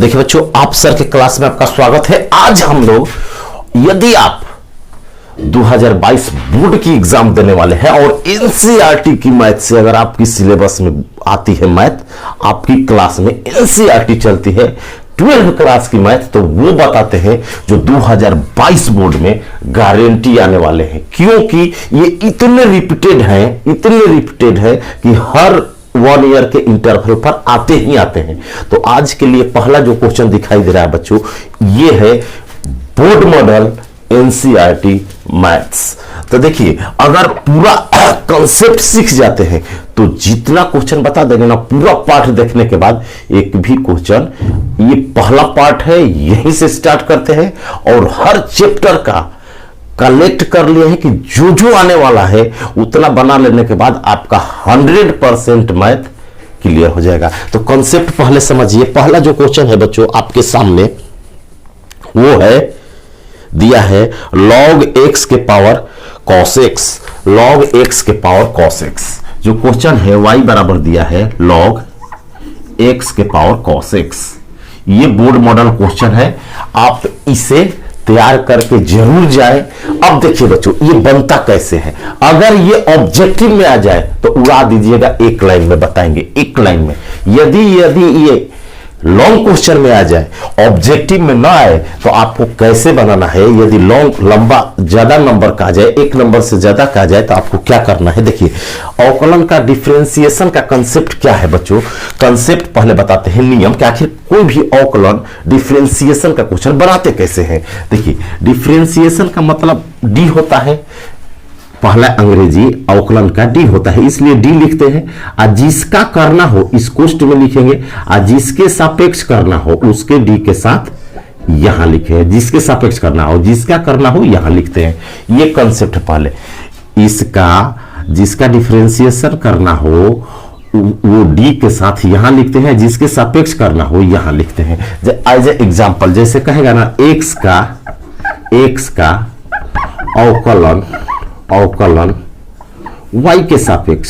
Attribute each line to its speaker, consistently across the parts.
Speaker 1: देखिए बच्चों, आप सर के क्लास में आपका स्वागत है। आज हम लोग, यदि आप 2022 बोर्ड की एग्जाम देने वाले हैं और एनसीईआरटी की मैथ से अगर आपकी सिलेबस में आती है मैथ, आपकी क्लास में एनसीईआरटी चलती है 12th क्लास की मैथ, तो वो बताते हैं जो 2022 बोर्ड में गारंटी आने वाले हैं। क्योंकि ये इतने रिपीटेड हैं कि हर 1 ईयर के इंटरवल पर आते ही आते हैं। तो आज के लिए पहला जो क्वेश्चन दिखाई दे रहा है बच्चों, ये है बोर्ड मॉडल एनसीईआरटी मैथ्स। तो देखिए, अगर पूरा कंसेप्ट सीख जाते हैं तो जितना क्वेश्चन बता देंगे ना, पूरा पार्ट देखने के बाद एक भी क्वेश्चन, ये पहला पार्ट है, यहीं से स्टार्ट करते हैं और हर चैप्टर का कलेक्ट कर लिए हैं कि जो जो आने वाला है उतना बना लेने के बाद आपका 100% मैथ क्लियर हो जाएगा। तो कॉन्सेप्ट पहले समझिए। पहला जो क्वेश्चन है बच्चों आपके सामने, वो है दिया है log x के power cos x, log x के पावर cos x। जो क्वेश्चन है y बराबर दिया है log x के पावर cos x। ये बोर्ड मॉडल क्वेश्चन है, आप इसे तैयार करके जरूर जाए। अब देखिए बच्चों, ये बनता कैसे है। अगर ये ऑब्जेक्टिव में आ जाए तो उड़ा दीजिएगा, एक लाइन में बताएंगे, एक लाइन में। यदि ये लॉन्ग क्वेश्चन में आ जाए, ऑब्जेक्टिव में ना आए, तो आपको कैसे बनाना है। यदि लंबा ज्यादा नंबर का आ जाए, एक नंबर से ज्यादा का आ जाए, तो आपको क्या करना है। देखिए, अवकलन का डिफरेंशिएशन का कंसेप्ट क्या है बच्चों। कंसेप्ट पहले बताते हैं, नियम कि आखिर कोई भी अवकलन डिफरेंशिएशन का क्वेश्चन बनाते कैसे हैं। देखिए, डिफरेंशिएशन का मतलब डी होता है, पहला अंग्रेजी अवकलन का डी होता है, इसलिए डी लिखते हैं। और जिसका करना हो इस कोष्ठ में लिखेंगे, और जिसके सापेक्ष करना हो उसके डी के साथ यहां लिखे। जिसके सापेक्ष करना हो, जिसका करना हो यहां लिखते हैं। ये कंसेप्ट पहले, इसका जिसका डिफरेंशिएशन करना हो वो डी के साथ यहां लिखते हैं, जिसके सापेक्ष करना हो यहां लिखते हैं। एज ए एग्जाम्पल, जैसे कहेगा ना एक्स का अवकलन y के सापेक्ष,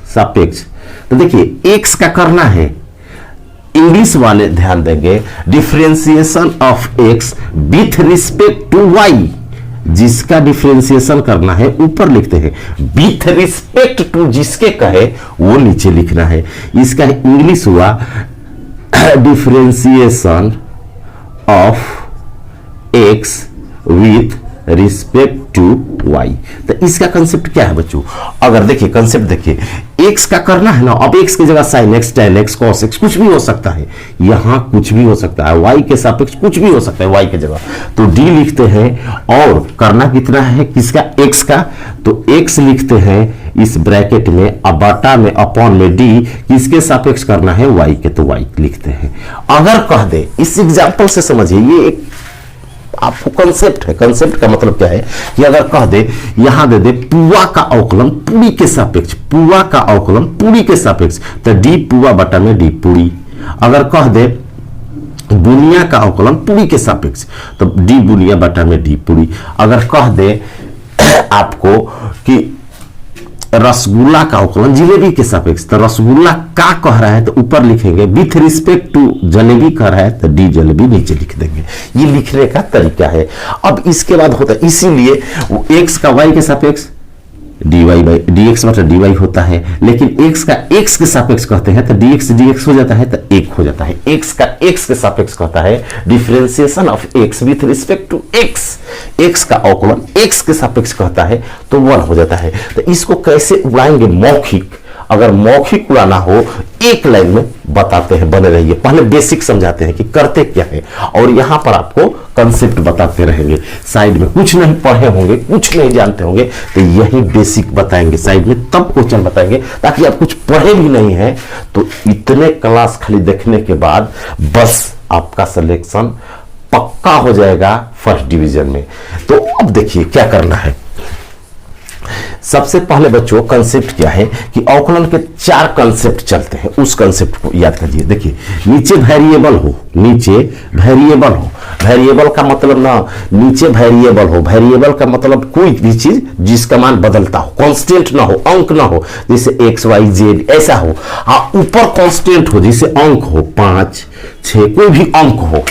Speaker 1: सापेक्ष। तो देखिए, x का करना है, इंग्लिश वाले ध्यान देंगे, differentiation of x with respect to y। जिसका डिफरेंशिएशन करना है ऊपर लिखते हैं, विथ रिस्पेक्ट टू जिसके कहे वो नीचे लिखना है। इसका इंग्लिश हुआ differentiation of x with respect to y। तो इसका कंसेप्ट क्या है बच्चों। अगर देखिए कंसेप्ट देखिए, x का करना है ना, अब x की जगह sin x, tan x, cos x कुछ भी हो सकता है, यहां कुछ भी हो सकता है, y के सापेक्ष कुछ भी हो सकता है y की जगह। तो d लिखते हैं, और करना कितना है किसका, x का, तो x लिखते हैं इस ब्रैकेट में, अबाटा में, अपॉन में d, किसके सापेक्ष करना है y के, तो y लिखते हैं। अगर कह दे, इस एग्जाम्पल से समझिए, ये एक आपको कंसेप्ट है। कंसेप्ट का मतलब क्या है कि अगर कह दे, यहां दे दे पुआ का अवकलन पूरी के सापेक्ष, पुआ का अवकलन पूरी के सापेक्ष, तो डी पुआ बटा में डी पूरी। अगर कह दे बुनिया का अवकलन पूरी के सापेक्ष, तो डी बुनिया बटा में डी पूरी। अगर कह दे आपको कि रसगुल्ला का अवकलन जिलेबी के सापेक्ष, तो रसगुल्ला का कह रहा है तो ऊपर लिखेंगे, विथ रिस्पेक्ट टू जलेबी कह रहा है तो डी जलेबी नीचे लिख देंगे। ये लिखने का तरीका है। अब इसके बाद होता है, इसीलिए वो x का y के सापेक्ष dx मतलब dy होता है, लेकिन x का x के सापेक्ष कहते हैं तो dx हो जाता है, तो 1 हो जाता है। x का x के सापेक्ष कहता है differentiation of x with respect to x का अवकलन x के सापेक्ष कहता है तो 1 हो जाता है। तो इसको कैसे उड़ाएंगे, मौखिक। अगर मौखिक उड़ाना हो, एक लाइन में बताते हैं, बने रहिए। पहले बेसिक समझाते हैं कि करते क्या है, और यहां पर आपको कंसेप्ट बताते रहेंगे। साइड में कुछ नहीं पढ़े होंगे, कुछ नहीं जानते होंगे, तो यही बेसिक बताएंगे साइड में, तब क्वेश्चन बताएंगे, ताकि आप कुछ पढ़े भी नहीं है तो इतने क्लास खाली देखने के बाद बस आपका सिलेक्शन पक्का हो जाएगा फर्स्ट डिवीजन में। तो अब देखिए क्या करना है। सबसे पहले बच्चों कंसेप्ट क्या है कि अवकलन के 4 कंसेप्ट चलते हैं, उस कंसेप्ट को याद करिए। देखिए, नीचे वेरिएबल हो, नीचे वेरिएबल हो, वेरिएबल का मतलब ना नीचे वेरिएबल हो, वेरिएबल का मतलब कोई भी चीज जिसका मान बदलता हो, कांस्टेंट ना हो, अंक ना हो, जैसे एक्स वाई जेड ऐसा हो। ऊपर कांस्टेंट हो, जैसे अंक हो 5 6, कोई भी अंक हो।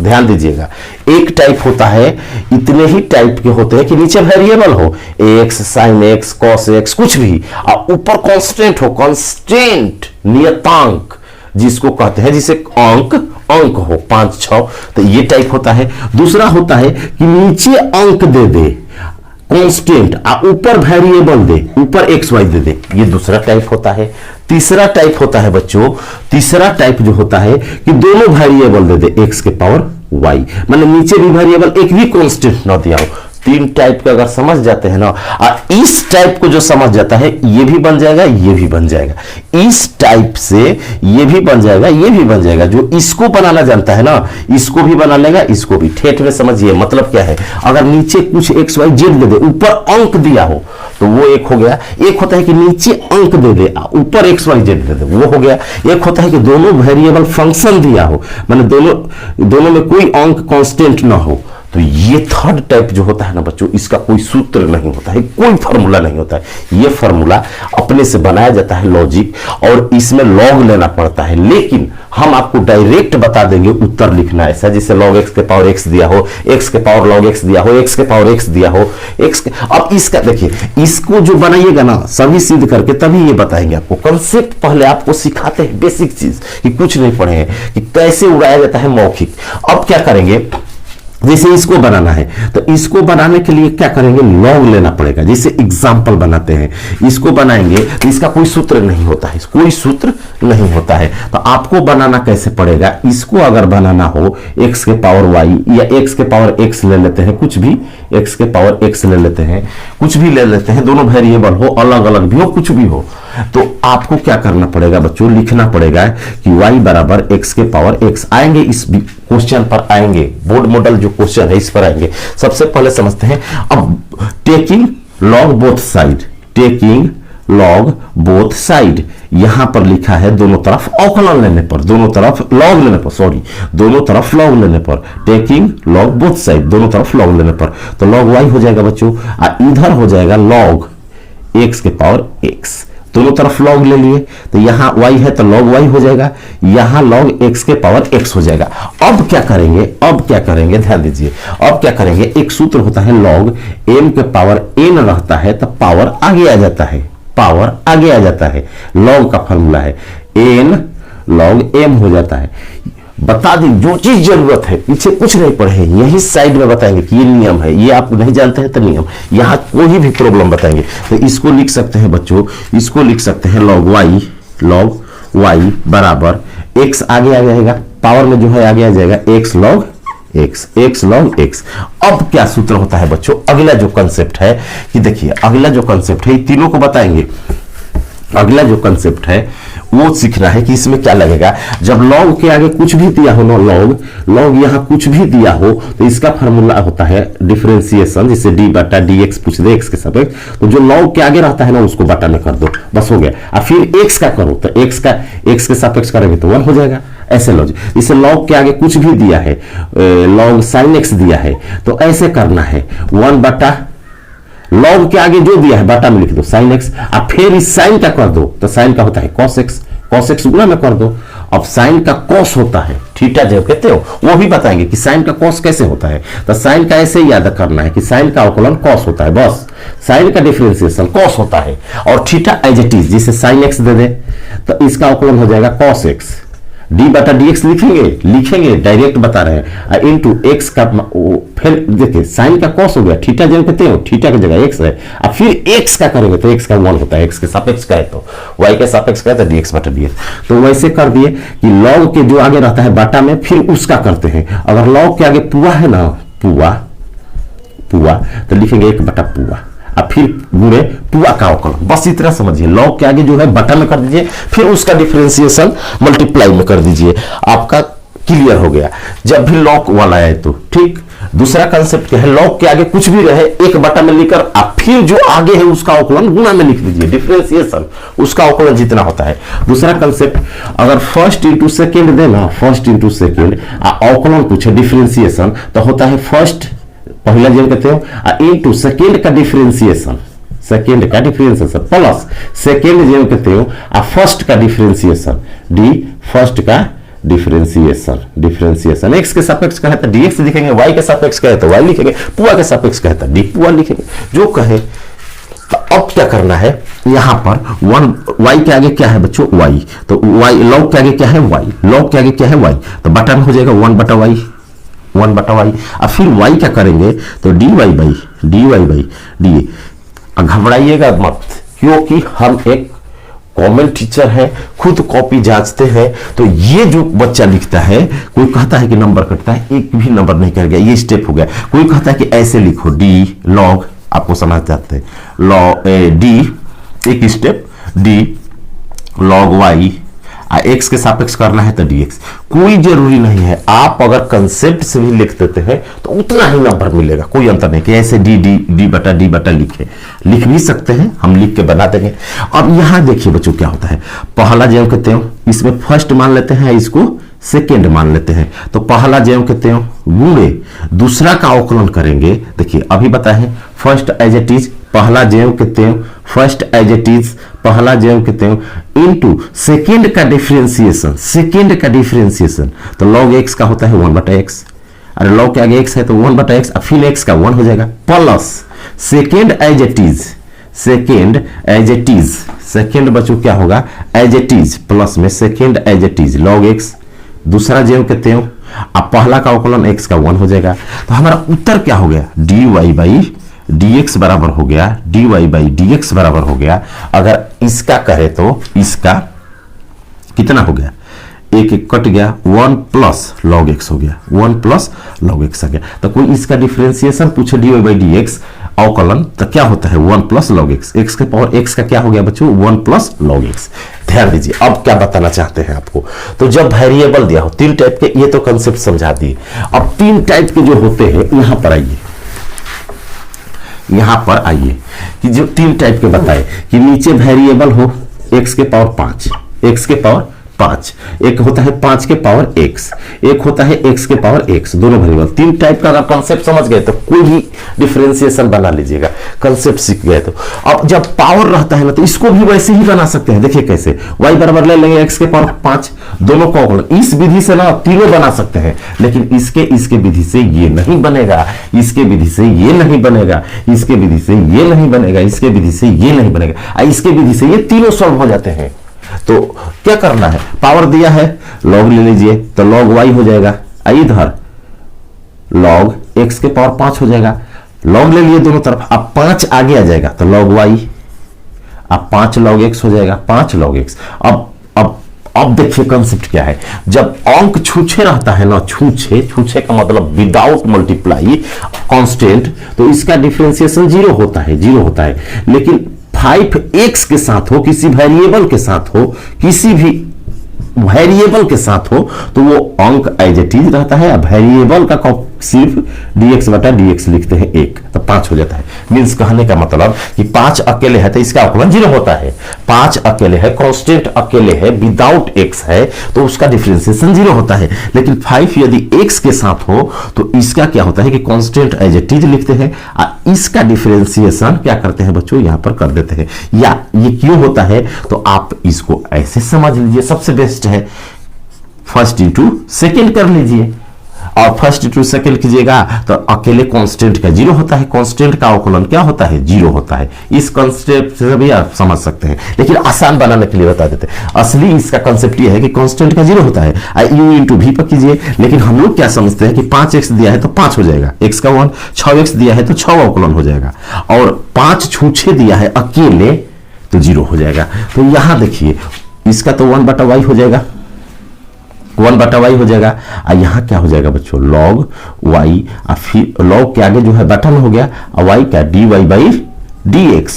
Speaker 1: ध्यान दीजिएगा, एक टाइप होता है, इतने ही टाइप के होते हैं कि नीचे वेरिएबल हो, x sine x cos x कुछ भी, और ऊपर कांस्टेंट हो, कांस्टेंट नियतांक जिसको कहते हैं, जिसे अंक हो 5 6, तो ये टाइप होता है। दूसरा होता है कि नीचे अंक दे दे कांस्टेंट, ऊपर वेरिएबल दे, ऊपर एक्स वाई दे दे, ये दूसरा टाइप होता है। तीसरा टाइप होता है बच्चों, तीसरा टाइप जो होता है कि दोनों वेरिएबल दे दे एक्स के पावर वाई, मतलब नीचे भी वेरिएबल एक भी कांस्टेंट ना दिया हो। 3 टाइप के अगर समझ जाते हैं ना, इस टाइप को जो समझ जाता है ये भी बन जाएगा, ये भी बन जाएगा, इस टाइप से ये भी बन जाएगा, ये भी बन जाएगा। जो इसको बनाना जानता है ना, इसको भी बना लेगा, इसको भी। ठेठ में समझिए मतलब क्या है, अगर नीचे कुछ एक्स वाई जेड दे दे, ऊपर अंक दिया हो तो वो एक हो गया। एक होता है कि नीचे अंक दे दे, ऊपर एक्स वाई जेड दे दे, वो हो गया। एक होता है कि दोनों वेरिएबल फंक्शन दिया हो, मतलब दोनों में कोई अंक कांस्टेंट ना हो, तो ये थर्ड टाइप जो होता है ना बच्चों, इसका कोई सूत्र नहीं होता है, कोई फार्मूला नहीं होता है। ये फार्मूला अपने से बनाया जाता है लॉजिक, और इसमें लॉग लेना पड़ता है। लेकिन हम आपको डायरेक्ट बता देंगे उत्तर लिखना ऐसा, जैसे लॉग एक्स के पावर एक्स दिया हो, एक्स के पावर लॉग एक्स दिया हो, एक्स के पावर एक्स दिया हो, एक्स के। अब इसका देखिए, इसको जो बनाइएगा ना सभी सिद्ध करके तभी ये बताएंगे आपको। कंसेप्ट पहले आपको सिखाते हैं, बेसिक चीज कि कुछ नहीं पढ़े हैं कि कैसे उड़ाया जाता है मौखिक। अब क्या करेंगे, जैसे इसको बनाना है तो इसको बनाने के लिए क्या करेंगे, लॉग लेना पड़ेगा। जैसे एग्जाम्पल बनाते हैं, इसको बनाएंगे तो इसका कोई सूत्र नहीं होता है, कोई सूत्र नहीं होता है। तो आपको बनाना कैसे पड़ेगा, इसको अगर बनाना हो एक्स के पावर वाई या एक्स के पावर एक्स ले लेते हैं, कुछ भी एक्स के पावर एक्स ले लेते हैं, कुछ भी ले लेते हैं, दोनों वेरिएबल हो, अलग अलग भी हो, कुछ भी हो, तो आपको क्या करना पड़ेगा बच्चों, लिखना पड़ेगा कि y बराबर x के पावर x। आएंगे इस क्वेश्चन पर, आएंगे बोर्ड मॉडल जो क्वेश्चन है इस पर आएंगे। सबसे पहले समझते हैं अब taking log both side, taking log both side, यहां पर लिखा है दोनों तरफ अवकलन लेने पर, दोनों तरफ लॉग लेने पर, सॉरी दोनों तरफ लॉग लेने पर, टेकिंग लॉग बोथ साइड, दोनों तरफ लॉग लेने पर, तो लॉग y हो जाएगा बच्चों, इधर हो जाएगा लॉग x के पावर x। दोनों तरफ लॉग ले लिए तो यहां y है तो log y हो जाएगा, यहां log x के पावर x हो जाएगा। अब क्या करेंगे, अब क्या करेंगे, ध्यान दीजिए, अब क्या करेंगे, एक सूत्र होता है log m के पावर n रहता है तो पावर आगे आ जाता है, पावर आगे आ जाता है, log का फॉर्मूला है n log m हो जाता है। बता दी जो चीज जरूरत है, पीछे कुछ नहीं पढ़े, यही साइड में बताएंगे कि ये नियम है, ये आप नहीं जानते हैं तो नियम, यहां कोई भी प्रॉब्लम बताएंगे। तो इसको लिख सकते हैं बच्चों, इसको लिख सकते हैं log y बराबर x आगे आ जाएगा, पावर में जो है आगे आ जाएगा x log x। अब क्या सूत्र होता है बच्चों, अगला जो कंसेप्ट है कि देखिए, अगला जो कंसेप्ट है तीनों को बताएंगे। अगला जो कंसेप्ट है वो सीखना है कि इसमें क्या लगेगा। जब लॉग के आगे कुछ भी दिया हो ना, लॉग यहां कुछ भी दिया हो तो इसका फार्मूला होता है डिफरेंशिएशन, जिसे डी बटा डी एक्स पूछ दे एक्स के सापेक्ष, तो जो लॉग के आगे रहता है ना उसको बटा में कर दो, बस हो गया। और फिर एक्स का करो तो एक्स के सापेक्ष करेंगे तो 1 हो जाएगा। ऐसे लॉजिक, इसे लॉग के आगे कुछ भी दिया है, लॉग साइन एक्स दिया है तो ऐसे करना है, 1 बटा लॉग के आगे जो दिया है बटा में लिख दो साइन एक्स, और फिर इस साइन का कर दो तो साइन का होता है कॉस एक्स गुना में कर दो। अब साइन का कॉस होता है थीटा जो कहते हो, वो भी बताएंगे कि साइन का कॉस कैसे होता है। तो साइन का ऐसे याद करना है कि साइन का अवकलन कॉस होता है, बस साइन का डिफरेंशिएशन कॉस होता है, और थीटा एज इट इज, जिसे साइन एक्स दे दे तो इसका अवकलन हो जाएगा कॉस एक्स, डी बटा डी एक्स लिखेंगे डायरेक्ट बता रहे हैं, इनटू एक्स का, फिर देखिए साइन का कॉस हो गया, थीटा जो कहते हो थीटा की जगह एक्स है, अब फिर एक्स का करेंगे तो एक्स का 1 होता है, एक्स के सापेक्ष का है तो वाई के सापेक्ष का है तो डीएक्स बटा डीएक्स। तो वैसे कर दिए कि लॉग के जो आगे रहता है बाटा में फिर उसका करते हैं। अगर लॉग के आगे पुआ है ना, पुआ तो लिखेंगे 1 बटा पुआ, अब फिर गुणे पुआ का अवकलन, बस इतना समझिए। लॉग के आगे जो है बटा में कर दीजिए, फिर उसका डिफरेंशिएशन मल्टीप्लाई में कर दीजिए, आपका क्लियर हो गया जब भी लॉग वाला है तो। ठीक, दूसरा कंसेप्ट क्या है, लॉग के आगे कुछ भी रहे एक बटा में लिखकर आप फिर जो आगे है उसका अवकलन गुणा में लिख दीजिए, डिफरेंशिएशन उसका अवकलन जितना होता है। दूसरा कंसेप्ट, अगर फर्स्ट इंटू सेकेंड देना, फर्स्ट इंटू सेकेंड अवकलन पूछे डिफरेंशिएशन, तो होता है फर्स्ट पहला जो कहते हो इंटू सेकेंड का डिफरेंशिएशन, सेकेंड का डिफरेंशिएशन प्लस सेकेंड जो कहते हो फर्स्ट का डिफरेंशिएशन, डी फर्स्ट का डिफरेंशिएशन, डिफरेंशिएशन एक्स के सापेक्ष कहे तो डीएक्स लिखेंगे, वाई के सापेक्ष कहे तो वाई लिखेंगे, पुआ के सापेक्ष कहे तो डी पुआ लिखेंगे, जो कहे। तो अब क्या करना है, यहां पर वन वाई के आगे क्या है बच्चों, वाई, तो वाई लॉग के आगे क्या है वाई, लॉग के आगे क्या है वाई, तो बटा में हो जाएगा 1 बटा वाई, 1 बटा वाई। अब फिर वाई क्या करेंगे तो डी वाई बाई डी। घबराइएगा मत, क्योंकि हम एक कॉमन टीचर है, खुद कॉपी जांचते हैं। तो ये जो बच्चा लिखता है, कोई कहता है कि नंबर कटता है, एक भी नंबर नहीं कर गया, ये स्टेप हो गया। कोई कहता है कि ऐसे लिखो डी लॉग, आपको समझ जाते हैं लॉग डी एक step, d log y x के सापेक्ष करना है तो डीएक्स, कोई जरूरी नहीं है। आप अगर कंसेप्ट से भी लिख देते हैं तो उतना ही नंबर मिलेगा, कोई अंतर नहीं कि ऐसे डी बटा लिख भी सकते हैं, हम लिख के बना देंगे। अब यहां देखिए बच्चों क्या होता है, पहला जो कहते हो इसमें फर्स्ट मान लेते हैं, इसको सेकेंड मान लेते हैं, तो पहला जो कहते हो गुणे दूसरा का अवकलन करेंगे। देखिए अभी बताए फर्स्ट एज इट इज, पहला जो कहते हो फर्स्ट एज इट इज, पहला जो कहते हो इनटू सेकेंड का डिफरेंशिएशन, सेकेंड का डिफरेंशिएशन, तो log x का होता है 1 बटा एक्स, अरे log के आगे x है तो 1 बटा एक्स, फिर x का 1 हो जाएगा, plus second as it is, second as it is, second बच्चों क्या होगा एज इट इज, प्लस में second as it is log x, दूसरा जो कहते हो अब पहला का अवकलन x का 1 हो जाएगा। तो हमारा उत्तर क्या हो गया, dy बाई dx बराबर हो गया, dy बाई dx बराबर हो गया। अगर इसका कहे तो इसका कितना हो गया, एक एक कट गया, 1 प्लस log x हो गया, 1 प्लस log x आ गया। तो कोई इसका डिफरेंशिएशन पूछे dy बाई dx अवकलन, तो क्या होता है 1 प्लस log x, x के पावर x का क्या हो गया बच्चों 1 प्लस log x। ध्यान दीजिए अब क्या बताना चाहते हैं आपको, तो जब वेरिएबल दिया हो 3 टाइप के, ये तो कंसेप्ट समझा दिए। अब 3 टाइप के जो होते हैं यहां पर आइए, यहां पर आइए कि जो 3 टाइप के बताए कि नीचे वेरिएबल हो x के पावर 5, x के पावर 5, एक होता है 5 के पावर x, एक होता है x के पावर x, दोनों वेरिएबल। 3 टाइप का अगर कंसेप्ट समझ गए तो कोई भी डिफरेंशिएशन बना लीजिएगा, कंसेप्ट सीख गए तो। अब जब पावर रहता है ना तो इसको भी वैसे ही बना सकते हैं। देखिए कैसे, y बराबर ले लेंगे x के पावर 5, दोनों को अवकलन, इस विधि से ना तीनों बना सकते हैं, लेकिन इसके विधि से ये नहीं बनेगा, इसके विधि से ये नहीं बनेगा, इसके विधि से ये नहीं बनेगा, इसके विधि से ये नहीं बनेगा, इसके विधि से ये तीनों सॉल्व हो जाते हैं। तो क्या करना है, पावर दिया है log ले लीजिए तो log y हो जाएगा, इधर log x के पावर 5 हो जाएगा, log ले लिए दोनों तरफ, अब 5 आगे आ जाएगा तो log y, अब 5 log x हो जाएगा, 5 log x। अब देखिए कंसेप्ट क्या है, जब अंक छूछे रहता है ना, छूछे का मतलब विदाउट मल्टीप्लाई कांस्टेंट, तो इसका डिफरेंशिएशन 0 होता है, लेकिन 5x के साथ हो, किसी वेरिएबल के साथ हो, किसी भी वेरिएबल के साथ हो तो वो अंक एज इट इज रहता है। वेरिएबल का सिर्फ dx बटा dx लिखते हैं 1, तो 5 हो जाता है। मींस कहने का मतलब कि 5 अकेले है तो इसका अवकलन 0 होता है, 5 अकेले है, कांस्टेंट अकेले है, विदाउट x है तो उसका डिफरेंशिएशन 0 होता है। लेकिन 5 यदि x के साथ हो तो इसका क्या होता है कि कांस्टेंट एज इट इज लिखते हैं, इसका डिफरेंशिएशन क्या करते हैं बच्चों यहां पर कर देते हैं। या ये क्यों होता है तो आप इसको ऐसे समझ लीजिए, सबसे बेस्ट है फर्स्ट इंटू सेकेंड कर लीजिए, और फर्स्ट इंटू सेकेंड कीजिएगा तो अकेले कांस्टेंट का 0 होता है, कांस्टेंट का अवकलन क्या होता है 0 होता है। इस कांसेप्ट से भी आप समझ सकते हैं, लेकिन आसान बनाने के लिए बता देते हैं। असली इसका कांसेप्ट ये है कि कांस्टेंट का 0 होता है, u इंटू v पर कीजिए। लेकिन हम लोग क्या समझते हैं कि 5x दिया है तो 5 हो जाएगा, x का 1, 6x दिया है तो 6 अवकलन हो जाएगा, और 5 छूछे दिया है अकेले तो 0 हो जाएगा। तो यहां देखिए इसका तो 1 बटा y हो जाएगा, 1 बटा y हो जाएगा, और यहां क्या हो जाएगा बच्चों log y, और फिर log के आगे जो है बटन हो गया, और y का dy बाई dx,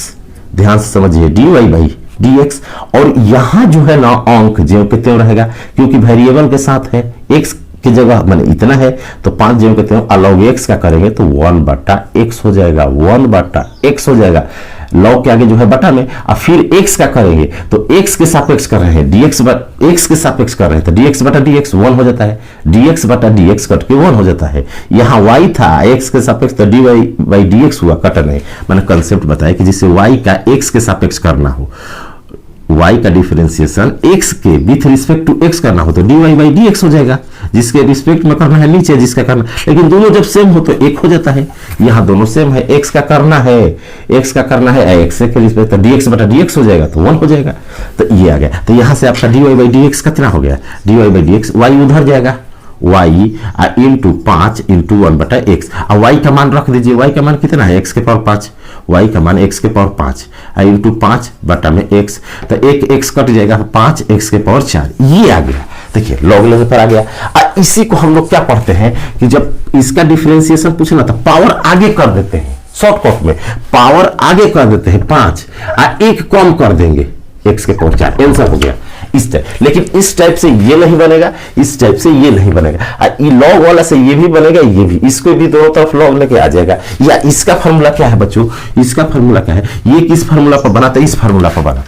Speaker 1: ध्यान से समझिए dy बाई dx। और यहां जो है ना अंक जो कितने रहेगा, क्योंकि वेरिएबल के साथ है, x की जगह मैंने इतना है तो 5 जो कहते हैं अलॉग एक्स का करेंगे तो 1/x हो जाएगा, 1/x हो जाएगा। लॉग के आगे जो है बटा में, और फिर x का करेंगे तो x के सापेक्ष कर रहे हैं, dx x के सापेक्ष कर रहे हैं तो dx/dx 1 हो जाता है, dx/dx कट के 1 हो जाता है। यहाँ y था x के सापेक्ष तो dy/dx हुआ, कट नहीं। मैंने कंसेप्ट बताया कि जिससे y का x के सापेक्ष करना हो, y का डिफरेंशिएशन x के विथ रिस्पेक्ट टू x करना हो तो dy/dx हो जाएगा, जिसके रिस्पेक्ट में करना है नीचे, जिसका करना, लेकिन दोनों जब सेम हो तो एक हो जाता है। यहाँ दोनों सेम है, x का करना है x के रिस्पेक्ट तो dx/dx हो जाएगा तो 1 हो जाएगा। तो ये आ गया, तो यहाँ से आपका dy/dx कितना हो गया, dy/dx y उधर जाएगा, y इंटू 5 इंटू 1/x, और y का मान रख दीजिए, y का मान कितना है x के पावर 5, y का मान x के पावर 5 इंटू 5 बटा में x, तो एक x कट जाएगा 5 x के पावर 4, ये आ गया। देखिए लॉग लेने पर आ गया। इसी को हम लोग क्या पढ़ते हैं कि जब इसका डिफरेंशिएशन पूछना था पावर आगे कर देते हैं, शॉर्टकट में पावर आगे कर देते हैं 5 और 1 कम कर देंगे x के पावर 4, आंसर हो गया इस टाइप। लेकिन इस टाइप से ये नहीं बनेगा, इस टाइप से ये नहीं बनेगा, ये लॉग वाला से ये भी बनेगा, ये भी, इसको भी दोनों तरफ लॉग लेके आ जाएगा। या इसका फार्मूला क्या है बच्चों, इसका फार्मूला क्या है, ये किस फार्मूला पर बना था, इस फार्मूला पर बना,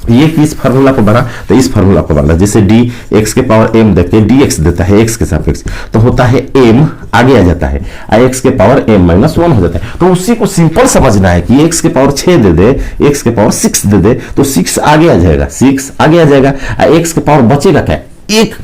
Speaker 1: ये किस फार्मूला पर बना तो इस फार्मूला पर बना। जैसे डी एक्स के पावर m देखते हैं, डी एक्स देता है एक्स के सापेक्ष तो होता है m आगे आ जाता है, एक्स के पावर m-1 हो जाता है। तो उसी को सिंपल समझना है कि एक्स के पावर 6 दे दे, एक्स के पावर 6 दे दे तो 6 आगे आ जाएगा, 6 आगे आ जाएगा, एक्स के पावर बचेगा क्या, एक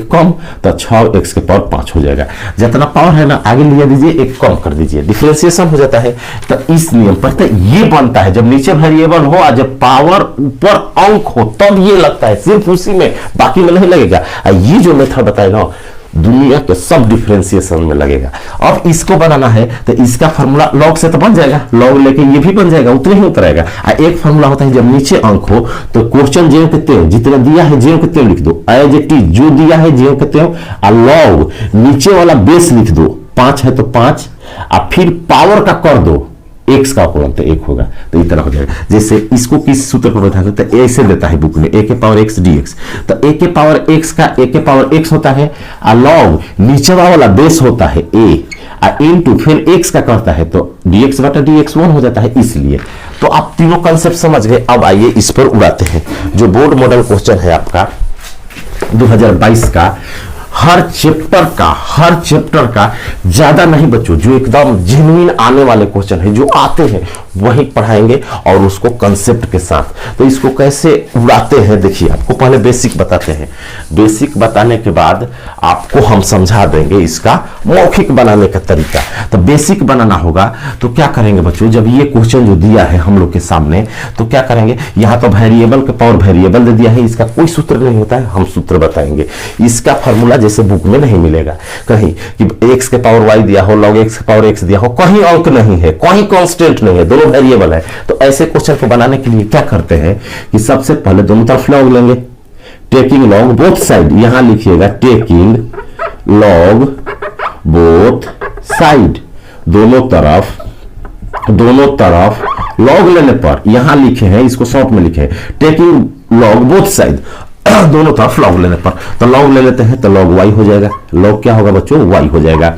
Speaker 1: कम तो 6x के पावर 5 हो जाएगा। जितना पावर है ना आगे लिया दीजिए, एक कम कर दीजिए, डिफरेंशिएशन हो जाता है। तो इस नियम पर तो ये बनता है, जब नीचे वेरिएबल हो और जब पावर ऊपर अंक हो तब ये लगता है, सिर्फ उसी में, बाकी में नहीं लगेगा। ये जो मेथड बताएगा दुनिया के सब डिफरेंशिएशन में लगेगा। अब इसको बनाना है तो इसका फार्मूला लॉग से तो बन जाएगा, लॉग लेके ये भी बन जाएगा, उतने ही उतरेगा। एक फार्मूला होता है जब नीचे अंक हो तो क्वेश्चन ज्यों के त्यों, जितना दिया है ज्यों के त्यों लिख दो, एज इट इज जो दिया है ज्यों के त्यों, और लॉग नीचे वाला बेस लिख दो, 5 है तो 5, और फिर पावर का कर दो, x का अपॉन तो 1 होगा, तो इतना हो जाएगा। जैसे इसको किस सूत्र पर बैठा तो ऐसे देता है बुक में, a के पावर x dx, तो a के पावर x का a के पावर x होता है, और लॉग नीचे वाला बेस होता है a इनटू फिर x का करता है तो dx/dx 1 हो जाता है। इसलिए तो आप तीनों कंसेप्ट समझ गए। अब आइए इस पर उड़ाते हैं, जो बोर्ड मॉडल क्वेश्चन है आपका 2022 का, हर चैप्टर का ज्यादा नहीं बच्चों, जो एकदम जेन्युइन आने वाले क्वेश्चन है, जो आते हैं वही पढ़ाएंगे और उसको कंसेप्ट के साथ। तो इसको कैसे उड़ाते हैं देखिए, आपको पहले बेसिक बताते हैं, बेसिक बताने के बाद आपको हम समझा देंगे इसका मौखिक बनाने का तरीका। तो बेसिक बनाना होगा तो क्या करेंगे बच्चों, जब ये क्वेश्चन जो दिया है हम लोग के सामने तो क्या करेंगे, यहाँ तो वेरिएबल के पावर वेरिएबल दे दिया है, इसका कोई सूत्र नहीं होता है, हम सूत्र बताएंगे। इसका फार्मूला जैसे बुक में नहीं मिलेगा कहीं कि x के पावर y दिया हो, log x के पावर x दिया हो, कहीं अंक नहीं है, कहीं कांस्टेंट नहीं है, दोनों वेरिएबल है। तो ऐसे क्वेश्चन को बनाने के लिए क्या करते हैं कि सबसे पहले दोनों तरफ लॉग लेंगे, टेकिंग लॉग बोथ साइड, यहां लिखिएगा टेकिंग लॉग बोथ साइड, दोनों तरफ लॉग लेने पर यहां लिखे हैं, इसको शॉर्ट में लिखे टेकिंग लॉग बोथ साइड, दोनों तरफ लॉग लेने पर। तो लॉग ले लेते हैं तो लॉग y हो जाएगा, लॉग क्या होगा बच्चों, y हो जाएगा,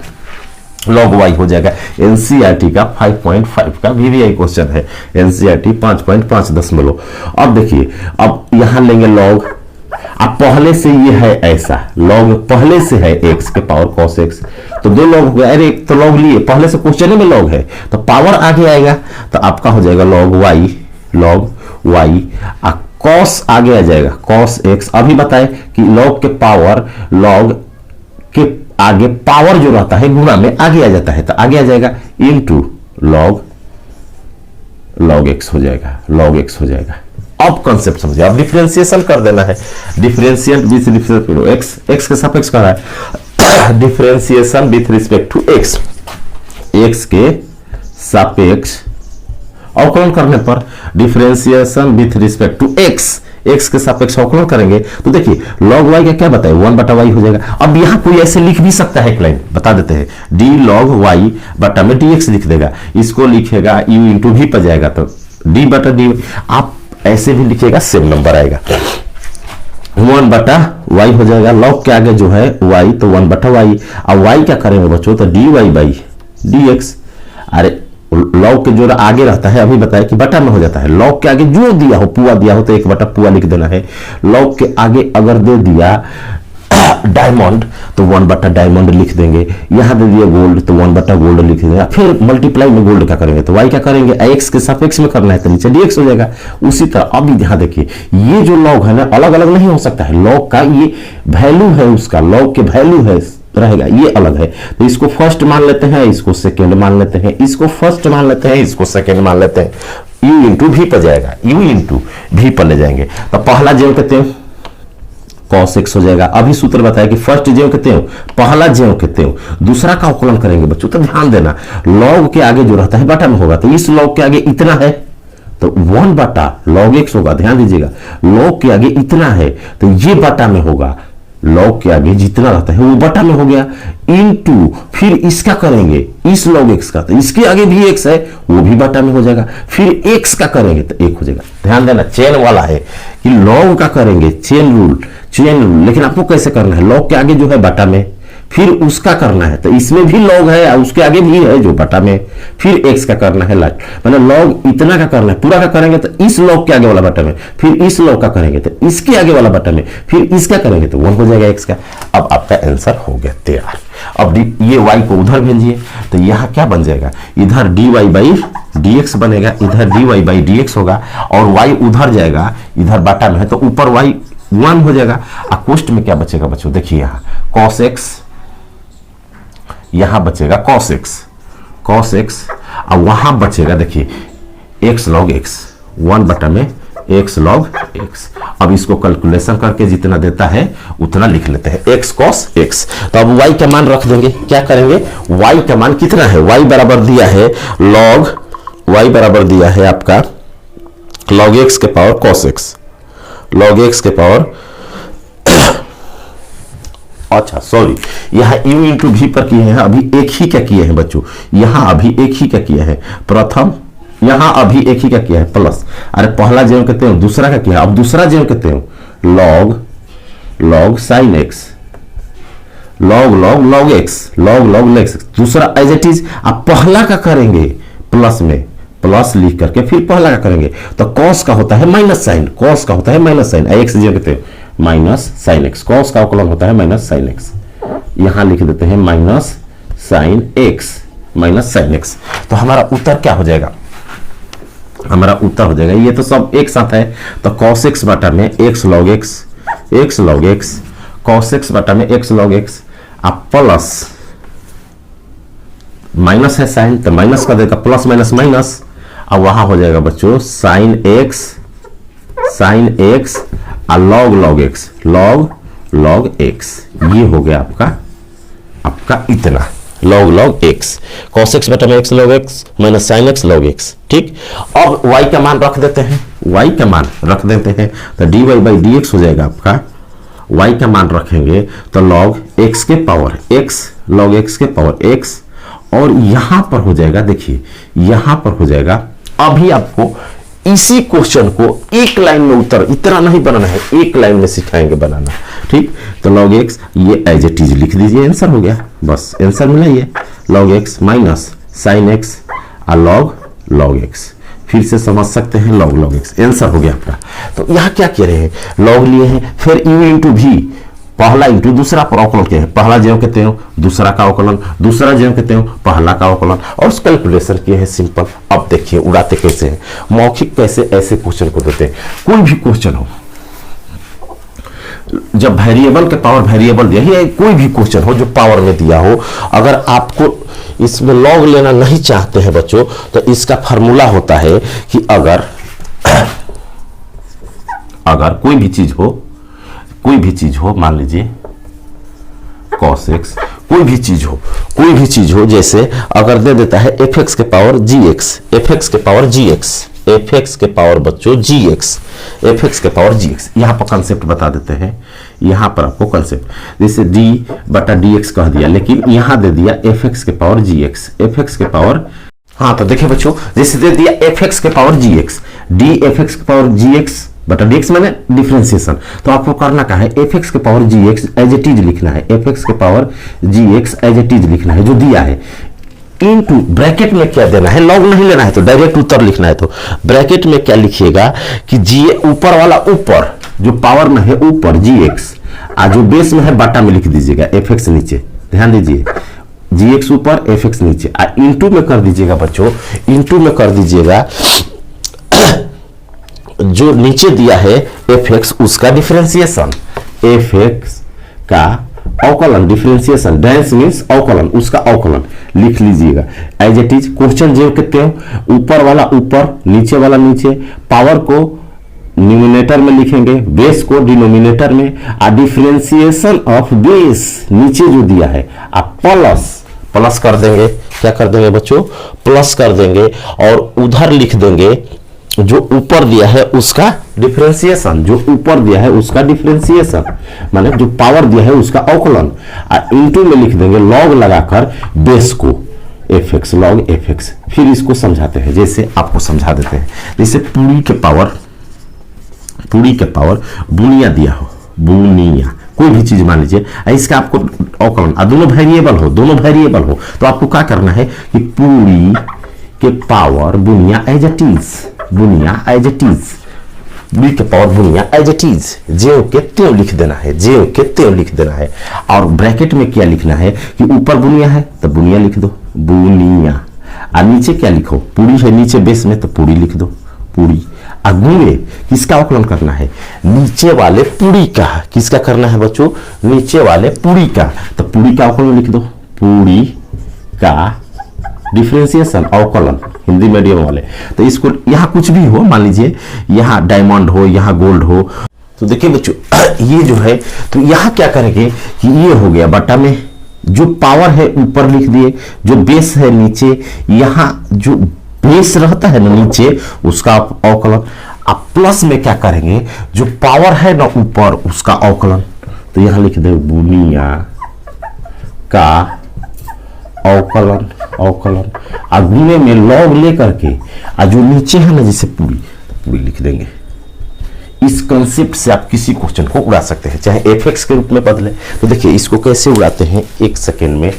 Speaker 1: लॉग y हो जाएगा। एनसीईआरटी का 5.5 का वीवीआई क्वेश्चन है, एनसीईआरटी 5.5 अब देखिए, अब यहां लेंगे लॉग, अब पहले से ये है ऐसा, लॉग पहले से है x के पावर cos x, तो 2 लॉग हो गया, अरे एक तो लॉग लिए, पहले से क्वेश्चन में लॉग है तो पावर आगे आएगा, तो आपका हो जाएगा लॉग y cos आगे आ जाएगा, cos x। अभी बताए कि लॉग के पावर, लॉग के आगे पावर जो रहता है गुणा में आगे आ जाता है, तो आगे आ जाएगा इनटू लॉग x हो जाएगा। अब कॉन्सेप्ट समझिए, अब डिफरेंशिएशन कर देना है, differentiate with respect to x के सापेक्ष कर रहा है, differentiation with respect to x के सापेक्ष अवकलन करने पर, differentiation with respect to x के सापेक्ष अवकलन करेंगे तो देखिए log y का क्या बताए, 1/y हो जाएगा। अब यहां कोई ऐसे लिख भी सकता है, एक लाइन बता देते हैं, d log y बटा में dx लिख देगा, इसको लिखेगा u इंटू v पर जाएगा तो d/d, आप ऐसे भी लिखिएगा सेम नंबर आएगा। वन बटा वाई हो जाएगा, लॉग के आगे जो है वाई तो वन बटा वाई। अब वाई क्या करेंगे बच्चों, तो d y by d x. अरे लॉग के जो आगे रहता है अभी बताया कि बटा में हो जाता है, लॉग के आगे जो दिया हो, पुआ दिया हो तो एक बटा पुआ लिख देना है। लॉग के आगे अगर दे दिया डायमंड तो वन बटा डायमंड लिख देंगे, यहां दे दिया गोल्ड तो वन बटा गोल्ड लिख देंगे। फिर मल्टीप्लाई में गोल्ड क्या करेंगे, तो वाई क्या करेंगे, एक्स के सापेक्ष में करना है तो नीचे डीएक्स हो जाएगा। उसी तरह अब यहां देखिए ये जो लॉग है ना अलग अलग नहीं हो सकता है, लॉग का ये वैल्यू है, उसका लॉग के वैल्यू है रहेगा, ये अलग है। तो इसको फर्स्ट मान लेते हैं, इसको सेकेंड मान लेते हैं, इसको फर्स्ट मान लेते हैं, इसको सेकेंड मान लेते हैं। यू इंटू भी पर जाएगा, यू इंटू भी पर ले जाएंगे। तो पहला ज्यों कहते हैं cos x हो जाएगा। अभी सूत्र बताया कि फर्स्ट ज्यों कहते हो, पहला ज्यों कहते हो, दूसरा का अवकलन करेंगे बच्चों। तो ध्यान देना लॉग के आगे जो रहता है बटा में होगा, तो इस लॉग के आगे इतना है तो वन बटा लॉग एक्स होगा। ध्यान दीजिएगा लॉग के आगे इतना है तो ये बटा में होगा, लॉग के आगे जितना रहता है वो बटा में हो गया, इनटू फिर इसका करेंगे इस लॉग एक्स का, तो इसके आगे भी एक्स है वो भी बटा में हो जाएगा, फिर एक्स का करेंगे तो एक हो जाएगा। ध्यान देना चेन वाला है कि लॉग का करेंगे चेन रूल, लेकिन आपको कैसे करना है, लॉग के आगे जो है बटा में, फिर उसका करना है तो इसमें भी लॉग है और उसके आगे भी है जो बटा में, फिर एक्स का करना है लाइट, मतलब लॉग इतना का करना है, पूरा का करेंगे तो इस लॉग के आगे वाला बटा में, फिर इस लॉग का करेंगे तो इसके आगे वाला बटा में, फिर इसका करेंगे तो वन हो जाएगा एक्स का। अब आपका आंसर हो गया तैयार। अब ये वाई को उधर भेजिए तो यहाँ क्या बन जाएगा, इधर d y by d x बनेगा, इधर d y by d x होगा, और वाई उधर जाएगा, इधर बटा में है तो ऊपर वाई वन हो जाएगा। कोष्ठ में क्या बचेगा बच्चों, देखिए यहाँ cos x, यहां बचेगा cos x, और वहां बचेगा देखिए x log x, वन बटा में x log x। अब इसको कैलकुलेशन करके जितना देता है उतना लिख लेते हैं, x cos x। तो अब y का मान रख देंगे, क्या करेंगे, y का मान कितना है, y बराबर दिया है log, y बराबर दिया है आपका log x के power cos x, log x के पावर अच्छा सॉरी यहाँ u इंटू भी पर किए हैं, अभी एक ही क्या किए हैं बच्चों, यहाँ अभी एक ही क्या किया है, प्रथम यहाँ अभी एक ही क्या किया है प्लस, अरे पहला ज्यों कहते हैं दूसरा क्या किया, अब दूसरा ज्यों कहते हैं log sin x, log x, log x, दूसरा एज इट इज। आप पहला का करेंगे प्लस में, प्लस लिख करके फिर पहला का करेंगे तो cos का होता है माइनस साइन, cos का होता है माइनस साइन, x ज्यों कहते हैं माइनस साइन एक्स, कॉस का अवकलन होता है माइनस साइन एक्स, यहां लिख देते हैं minus sine x, minus sine x. तो हमारा उत्तर क्या हो जाएगा, हमारा उत्तर हो जाएगा, ये तो सब एक साथ है तो cos x बटा में x log x, cos x बटा में x log x, आप प्लस माइनस है साइन तो माइनस का देगा, प्लस माइनस माइनस, अब वहां हो जाएगा बच्चों साइन एक्स और log x, ये हो गया आपका इतना log x, cos x बटा में x log x minus sin x log x। ठीक, अब y का मान रख देते हैं, तो dy बाई डी एक्स हो जाएगा आपका, y का मान रखेंगे तो log x के पावर x, log x के पावर x, और यहां पर हो जाएगा, देखिए यहां पर हो जाएगा। अभी आपको इसी क्वेश्चन को एक लाइन में उत्तर इतना नहीं बनाना है, एक लाइन में सिखाएंगे बनाना। ठीक, तो log x ये एज इट इज लिख दीजिए, आंसर हो गया, बस आंसर मिला ये log x minus sin x और log x, फिर से समझ सकते हैं log x, आंसर हो गया आपका। तो यहाँ क्या कह रहे हैं, log लिए हैं, फिर u इंटू भी, पहला इंटू दूसरा पर अवकलन किया है, पहला ज्यों कहते हो दूसरा का अवकलन, दूसरा ज्यों कहते हो पहला का अवकलन, और उस कैलकुलेशन किए हैं सिंपल। अब देखिए उड़ाते कैसे हैं, मौखिक कैसे ऐसे क्वेश्चन को देते हैं। कोई भी क्वेश्चन हो, जब वेरिएबल के पावर वेरिएबल दिया है, कोई भी क्वेश्चन हो जो पावर में दिया हो, अगर आपको इसमें लॉग लेना नहीं चाहते हैं बच्चों तो इसका फॉर्मूला होता है कि अगर कोई भी चीज हो, मान लीजिए cos x, कोई भी चीज हो, जैसे अगर दे देता है fx के पावर gx, यहां पर कंसेप्ट बता देते हैं, यहां पर आपको कंसेप्ट जैसे d बटा dx कह दिया, लेकिन यहां दे दिया fx के पावर gx, हाँ तो देखिए बच्चों, जैसे दे दिया fx के पावर gx, d fx के पावर gx बटा dx मैंने डिफरेंशिएशन। तो आपको करना क्या है, fx के power gx as it is लिखना है, fx के power gx as it is लिखना है जो दिया है, इनटू ब्रैकेट में क्या देना है, लॉग नहीं लेना है तो डायरेक्ट उत्तर लिखना है। तो ब्रैकेट में क्या लिखिएगा कि जी ऊपर वाला ऊपर जो पावर में है ऊपर gx, और जो बेस में है बटा में लिख दीजिएगा fx नीचे, ध्यान दीजिए gx ऊपर fx नीचे, इनटू में कर दीजिएगा बच्चों, इनटू में कर दीजिएगा जो नीचे दिया है fx उसका डिफरेंशिएशन, fx का अवकलन, डिफरेंशिएशन, डैश मींस अवकलन, उसका अवकलन लिख लीजिएगा एज इट इज। क्वेश्चन जो कहते हो ऊपर वाला ऊपर नीचे वाला नीचे, पावर को न्यूमिनेटर में लिखेंगे, बेस को डिनोमिनेटर में, और डिफरेंशिएशन ऑफ बेस नीचे जो दिया है आप प्लस कर देंगे, क्या कर देंगे बच्चों, प्लस कर देंगे, और उधर लिख देंगे जो ऊपर दिया है उसका डिफरेंशिएशन, जो ऊपर दिया है उसका डिफरेंशिएशन माने जो पावर दिया है उसका अवकलन, और इनटू में लिख देंगे लॉग लगाकर बेस को fx, लॉग fx। फिर इसको समझाते हैं, जैसे आपको समझा देते हैं, जैसे पूरी के पावर बुनिया दिया हो, बुनिया कोई भी चीज मान लीजिए, इसका आपको अवकलन, दोनों वेरिएबल हो तो आपको क्या करना है कि पूरी के पावर बुनिया एज इट इज, बुनिया एज इट इज, बी के पावर बुनिया एज इट इज, जे के त्यों लिख देना है, जे के त्यों लिख देना है। और ब्रैकेट में क्या लिखना है कि ऊपर बुनिया है तो बुनिया लिख दो, बुनिया, और नीचे क्या लिखो, पूरी है नीचे बेस में तो पूरी लिख दो, पूरी। अगुए किसका अवकलन करना है, नीचे वाले पूरी का, किसका करना है बच्चों, नीचे वाले पूरी का, तो पूरी का अवकलन लिख दो, पूरी का डिफरेंशिएशन अवकलन, हिंदी मीडियम वाले। तो इसको यहाँ कुछ भी हो, मान लीजिए यहाँ डायमंड हो, यहाँ गोल्ड हो, तो देखिए बच्चों ये जो है, तो यहाँ क्या करेंगे कि ये हो गया बटा में जो पावर है ऊपर लिख दिए, जो बेस है नीचे, यहाँ जो बेस रहता है ना नीचे उसका अवकलन, आप प्लस में क्या करेंगे जो पावर है ना ऊपर उसका अवकलन, तो यहाँ लिख दे बुनिया का अवकलन, अगुने में लॉग लेकर के, और जो नीचे है ना जैसे पूरी लिख देंगे। इस कंसेप्ट से आप किसी क्वेश्चन को उड़ा सकते हैं, चाहे fx के रूप में बदले। तो देखिए इसको कैसे उड़ाते हैं, एक सेकेंड में,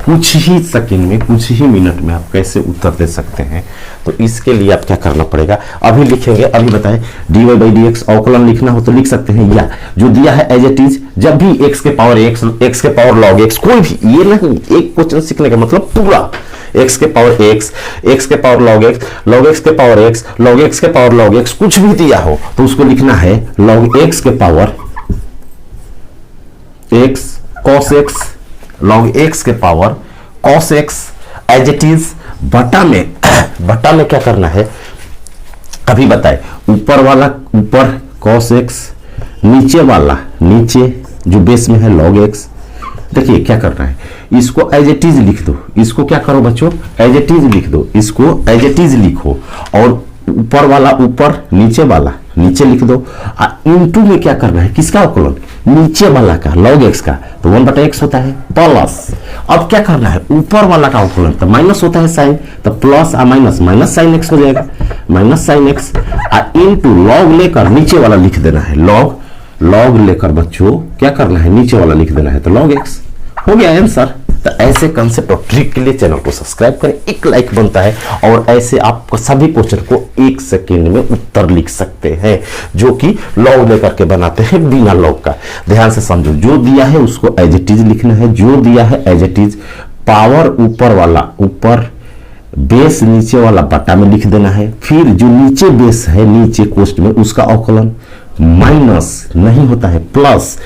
Speaker 1: कुछ ही सेकेंड में, कुछ ही मिनट में आप कैसे उत्तर दे सकते हैं। तो इसके लिए आप क्या करना पड़ेगा, अभी लिखेंगे, अभी बताएं dy/dx अवकलन लिखना हो तो लिख सकते हैं, या जो दिया है एज इट इज, जब भी x के पावर x के पावर log x, कोई भी, ये नहीं, एक क्वेश्चन सीखने का मतलब पूरा, x के पावर x के पावर log x के पावर x, log x के पावर log x, कुछ भी दिया हो तो उसको लिखना है log x के power x cos x, log x के power cos x as it is, बटा में क्या करना है अभी बताए, ऊपर वाला ऊपर cos x, नीचे वाला नीचे जो बेस में है log x। देखिए क्या करना है, इसको एज इट इज लिख दो, इसको क्या करो बच्चों, एज इट इज लिख दो, इसको एज इट इज लिखो, और ऊपर वाला ऊपर, नीचे वाला नीचे लिख दो। इनटू में क्या करना है, किसका अवकलन, नीचे वाला का log x का, तो 1/x होता है प्लस। अब क्या करना है, ऊपर वाला का अवकलन तो माइनस होता है साइन, तो प्लस और माइनस साइन x हो जाएगा, minus sine x, into log लेकर नीचे वाला लिख देना है, लॉग लेकर बच्चों क्या करना है, नीचे वाला लिख देना है, तो log x हो गया आंसर। तो ऐसे कंसेप्ट और ट्रिक के लिए चैनल को सब्सक्राइब करें, एक लाइक बनता है, और ऐसे आप सभी क्वेश्चन को एक सेकेंड में उत्तर लिख सकते हैं, जो कि लॉग लेकर के बनाते हैं बिना लॉग का। ध्यान से समझो, जो दिया है उसको एज इट इज लिखना है, जो दिया है एज इट इज, पावर ऊपर वाला ऊपर, बेस नीचे वाला बटा में लिख देना है, फिर जो नीचे बेस है नीचे क्वेश्चन में उसका अवकलन, माइनस नहीं होता है प्लस,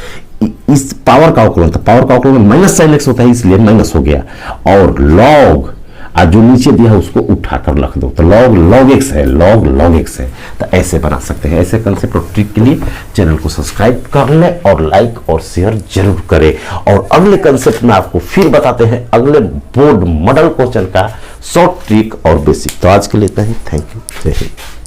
Speaker 1: इस पावर का अवकलन, तो पावर का अवकलन माइनस साइन x होता है इसलिए माइनस हो गया, और लॉग और जो नीचे दिया है उसको उठाकर रख दो, तो log x है, log x है। तो ऐसे बना सकते हैं। ऐसे कंसेप्ट और ट्रिक के लिए चैनल को सब्सक्राइब कर लें और लाइक और शेयर जरूर करें। और अगले कंसेप्ट में आपको फिर बताते हैं अगले बोर्ड मॉडल क्वेश्चन का शॉर्ट ट्रिक और बेसिक। तो आज के लिए इतना ही, थैंक यू, जय हिंद।